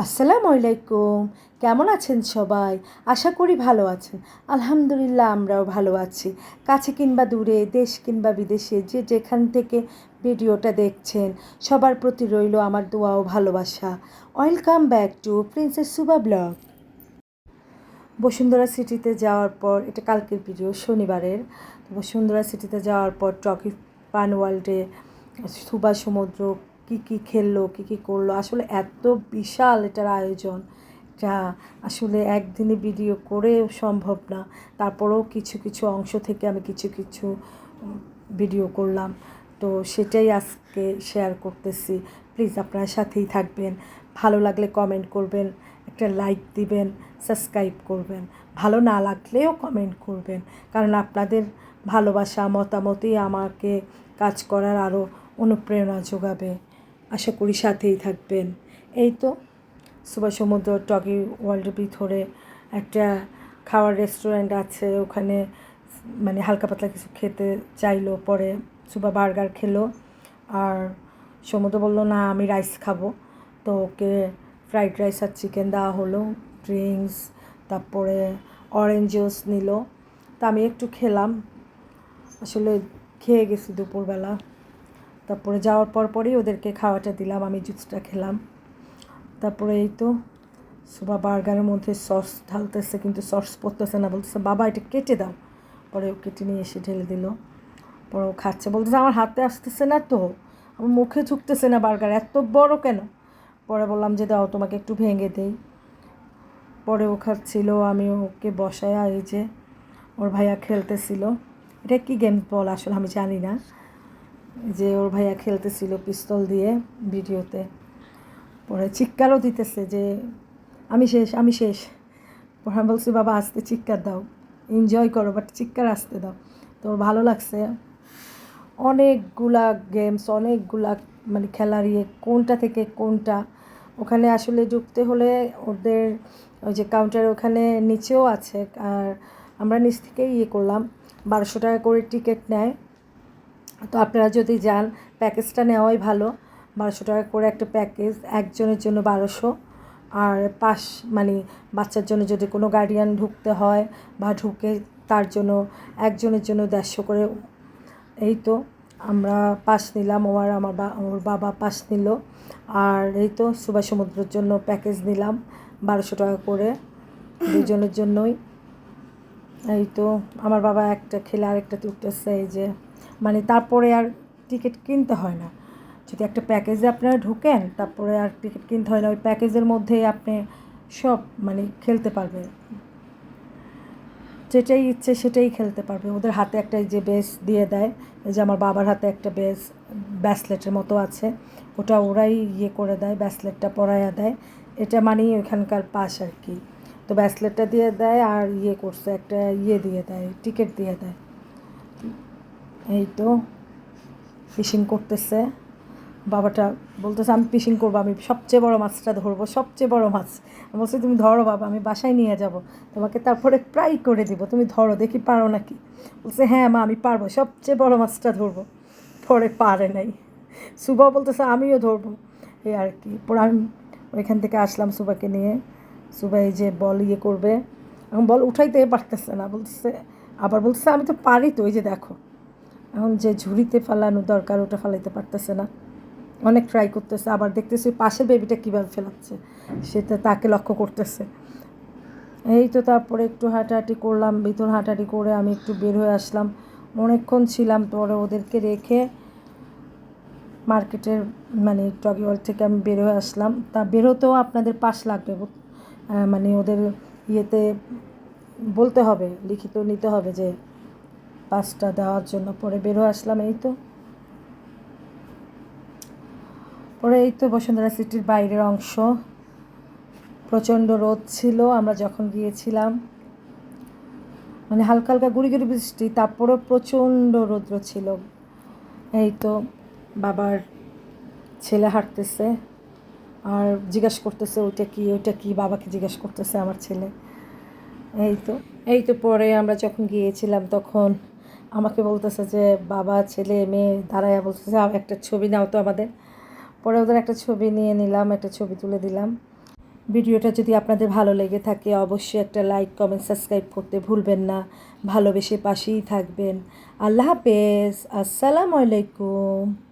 আসসালামু আলাইকুম। কেমন আছেন সবাই? আশা করি ভালো আছেন। আলহামদুলিল্লাহ আমরাও ভালো আছি। কাছে কিংবা দূরে, দেশ কিংবা বিদেশে যে যেখান থেকে ভিডিওটা দেখছেন সবার প্রতি রইল আমার দোয়া ও ভালোবাসা। Welcome back to princess Suba blog. Bashundhara সিটিতে যাওয়ার পর, এটা কালকের ভিডিও শনিবারের। বসুন্ধরা সিটিতে যাওয়ার পর টকি ফান ওয়ার্ল্ডে সুবা সমুদ্র কী খেললো, কী করলো, আসলে এত বিশাল এটার আয়োজন, যা আসলে একদিনে ভিডিও করেও সম্ভব না। তারপরেও কিছু কিছু অংশ থেকে আমি কিছু কিছু ভিডিও করলাম, তো সেটাই আজকে শেয়ার করতেছি। প্লিজ আপনার সাথেই থাকবেন। ভালো লাগলে কমেন্ট করবেন, একটা লাইক দিবেন, সাবস্ক্রাইব করবেন। ভালো না লাগলেও কমেন্ট করবেন, কারণ আপনাদের ভালোবাসা মতামতই আমাকে কাজ করার আরও অনুপ্রেরণা যোগাবে। আশা করি সাথেই থাকবেন। এই তো সুবা সমুদ্র টকি ওয়ার্ল্ডের ভিতরে একটা খাওয়ার রেস্টুরেন্ট আছে, ওখানে মানে হালকা পাতলা কিছু খেতে চাইলো, পরে সুবা বার্গার খেলো। আর সমুদ্র বললো না আমি রাইস খাবো, তো ওকে ফ্রাইড রাইস আর চিকেন দেওয়া হলো, ড্রিঙ্কস, তারপরে অরেঞ্জ জুস নিল। তা আমি একটু খেলাম, আসলে খেয়ে গেছি দুপুরবেলা। তারপরে যাওয়ার পরই ওদেরকে খাওয়াটা দিলাম, আমি জুসটা খেলাম। তারপরে এই তো সুবা বার্গারের মধ্যে সস ঢালতেছে, কিন্তু সস পড়তেছে না, বলতেছে বাবা এটা কেটে দাও। পরে ও কেটে নিয়ে এসে ঢেলে দিল। পরে ও খাচ্ছে, বলতেছে আমার হাতে আসতেছে না, তো আমার মুখে ঢুকতেছে না বার্গার, এত বড় কেন? পরে বললাম যে দাও তোমাকে একটু ভেঙে দেই। পরে ও খাচ্ছিল, আমি ওকে বসায়, এই যে ওর ভাইয়া খেলতেছিল। এটা কি গেম বল আসলে আমি জানি না, যে ওর ভাইয়া খেলতেছিল পিস্তল দিয়ে ভিডিওতে। পরে চিৎকারও দিতেছে যে আমি শেষ, আমি শেষ। পরে আমি বলছি বাবা আসতে চিৎকার দাও, এনজয় করো, বাট চিৎকার আসতে দাও। তো ওর ভালো লাগছে। অনেকগুলা গেমস, অনেকগুলা মানে খেলার কোনটা থেকে কোনটা। ওখানে আসলে ঢুকতে হলে ওদের ওই যে কাউন্টার ওখানে নিচেও আছে, আর আমরা নিচ থেকেই করলাম। 1200 টাকা করে টিকিট নেয়। তো আপনারা যদি যান প্যাকেজটা নেওয়াই ভালো। 1200 টাকা করে একটা প্যাকেজ, একজনের জন্য 1200। আর মানে বাচ্চার জন্য যদি কোনো গার্ডিয়ান ঢুকতে হয় বা ঢুকে, তার জন্য একজনের জন্য 150 করে। এই তো আমরা পাস নিলাম, ও আর ওর বাবা পাস নিল। আর এই তো সুবা সমুদ্রের জন্য প্যাকেজ নিলাম 1200 টাকা করে, দুজনের জন্যই। এই তো আমার বাবা একটা খেলে আরেকটা উঠতেছে, এই যে মানে তারপরে আর টিকিট কিনতে হয় না। যদি একটা প্যাকেজে আপনারা ঢুকেন তারপরে আর টিকিট কিনতে হয় না, ওই প্যাকেজের মধ্যেই আপনি সব মানে খেলতে পারবে, যেটাই ইচ্ছে সেটাই খেলতে পারবে। ওদের হাতে একটা যে বেস দিয়ে দেয়, এই যে আমার বাবার হাতে একটা ব্যাসলেটের মতো আছে, ওটা ওরাই করে দেয়, ব্যাসলেটটা পরাইয়া দেয়। এটা মানেই ওইখানকার পাস আর কি। তো ব্যাসলেটটা দিয়ে দেয় আর করছে একটা দিয়ে দেয়, টিকিট দিয়ে দেয়। এই তো ফিশিং করতেছে বাবাটা, বলতেছে আমি ফিশিং করবো, আমি সবচেয়ে বড় মাছটা ধরবো, সবচেয়ে বড় মাছ। আমি বলছি তুমি ধরো বাবা, আমি বাসায় নিয়ে যাব, তোমাকে তারপরে ফ্রাই করে দিব, তুমি ধরো দেখি পারো নাকি। বলছে হ্যাঁ মা আমি পারবো, সবচেয়ে বড় মাছটা ধরবো। পরে পারে নাই। সুবা বলতেছে আমিও ধরবো, এই আর কি। পরে আমি ওইখান থেকে আসলাম সুবাকে নিয়ে। সুবা এই যে বল করবে, এখন বল উঠাইতে পারতেছে না, বলতেছে আবার বলতেছে আমি তো পারি, তো ওই যে দেখো এখন যে ঝুড়িতে ফেলানো দরকার ওটা ফেলাইতে পারতেছে না, অনেক ট্রাই করতেছে। আবার দেখতেছি পাশের বেবিটা কীভাবে ফেলাচ্ছে, সেটা তাকে লক্ষ্য করতেছে। এই তো তারপরে একটু হাঁটাহাঁটি করলাম, ভিতর হাঁটাহাঁটি করে আমি একটু বের হয়ে আসলাম। অনেকক্ষণ ছিলাম, পরে ওদেরকে রেখে মার্কেটের মানে টগি ওয়ার্ল্ড থেকে আমি বের হয়ে আসলাম। তা বেরোতেও আপনাদের পাস লাগবে, মানে ওদের ইয়েতে বলতে হবে, লিখিত নিতে হবে যে পাসটা দেওয়ার জন্য। পরে বের হয়ে আসলাম। পরে এই তো বসুন্ধরা সিটির বাইরের অংশ, প্রচণ্ড রোদ ছিল আমরা যখন গিয়েছিলাম, মানে হালকা হালকা গুড়ি গুড়ি বৃষ্টি, তারপরেও প্রচণ্ড রৌদ্র ছিল। এই তো বাবার ছেলে হাঁটতেছে আর জিজ্ঞাসা করতেছে ওইটা কি, বাবাকে জিজ্ঞাসা করতেছে আমার ছেলে। এই তো পরে আমরা যখন গিয়েছিলাম তখন আমাকে বলতেছে যে বাবা ছেলে মেয়ে দাঁড়ায়া বলতেছে একটা ছবি নাও তো আমাদের। পরে ওদের একটা ছবি নিয়ে নিলাম, একটা ছবি তুলে দিলাম। ভিডিওটা যদি আপনাদের ভালো লেগে থাকে অবশ্যই একটা লাইক কমেন্ট সাবস্ক্রাইব করতে ভুলবেন না। ভালোবেসে পাশেই থাকবেন। আল্লাহ হাফেজ। আসসালামু আলাইকুম।